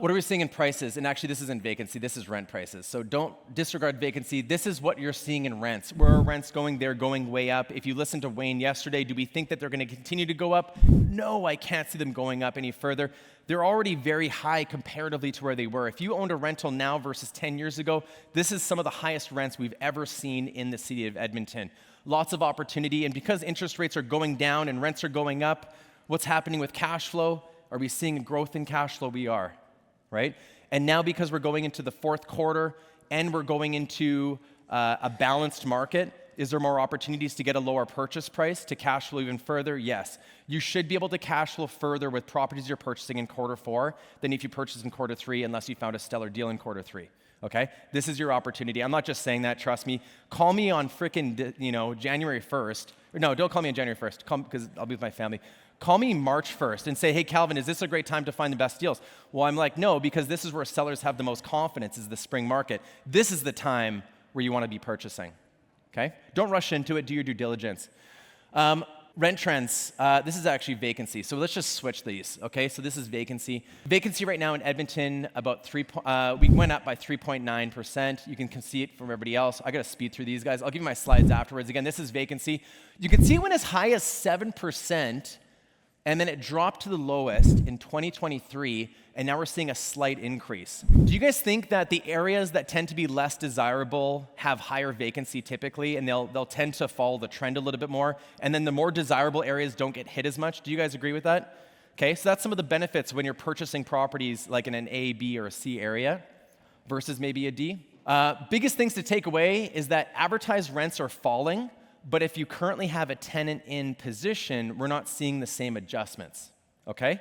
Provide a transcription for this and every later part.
What are we seeing in prices? And actually, this isn't vacancy, this is rent prices. So don't disregard vacancy. This is what you're seeing in rents. Where are rents going? They're going way up. If you listened to Wayne yesterday, do we think that they're going to continue to go up? No, I can't see them going up any further. They're already very high comparatively to where they were. If you owned a rental now versus 10 years ago, this is some of the highest rents we've ever seen in the city of Edmonton. Lots of opportunity, and because interest rates are going down and rents are going up, what's happening with cash flow? Are we seeing growth in cash flow? We are. Right? And now because we're going into the fourth quarter and we're going into a balanced market, is there more opportunities to get a lower purchase price to cash flow even further? Yes. You should be able to cash flow further with properties you're purchasing in quarter 4 than if you purchase in quarter 3 unless you found a stellar deal in quarter 3. Okay? This is your opportunity. I'm not just saying that, trust me. Call me on frickin', January 1st. No, don't call me on January 1st, because I'll be with my family. Call me March 1st and say, hey, Calvin, is this a great time to find the best deals? Well, I'm like, no, because this is where sellers have the most confidence, is the spring market. This is the time where you want to be purchasing, okay? Don't rush into it. Do your due diligence. Rent trends. This is actually vacancy. So let's just switch these, okay? So this is vacancy. Vacancy right now in Edmonton, we went up by 3.9%. You can see it from everybody else. I got to speed through these guys. I'll give you my slides afterwards. Again, this is vacancy. You can see it went as high as 7%. And then it dropped to the lowest in 2023, and now we're seeing a slight increase. Do you guys think that the areas that tend to be less desirable have higher vacancy typically, and they'll tend to follow the trend a little bit more, and then the more desirable areas don't get hit as much? Do you guys agree with that? Okay, so that's some of the benefits when you're purchasing properties like in an A, B, or a C area versus maybe a D. Biggest things to take away is that advertised rents are falling, but if you currently have a tenant in position, we're not seeing the same adjustments, okay?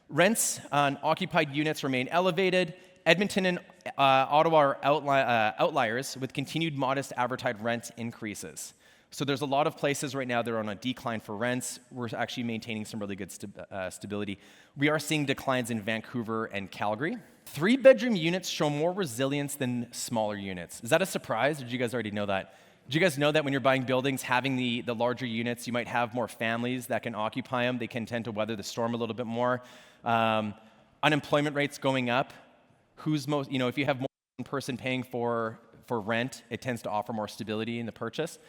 Rents on occupied units remain elevated. Edmonton and Ottawa are outliers with continued modest advertised rent increases. So there's a lot of places right now that are on a decline for rents. We're actually maintaining some really good stability. We are seeing declines in Vancouver and Calgary. 3-bedroom units show more resilience than smaller units. Is that a surprise, or did you guys already know that? Do you guys know that when you're buying buildings, having the larger units, you might have more families that can occupy them. They can tend to weather the storm a little bit more. Unemployment rates going up. If you have more than one person paying for rent, it tends to offer more stability in the purchase.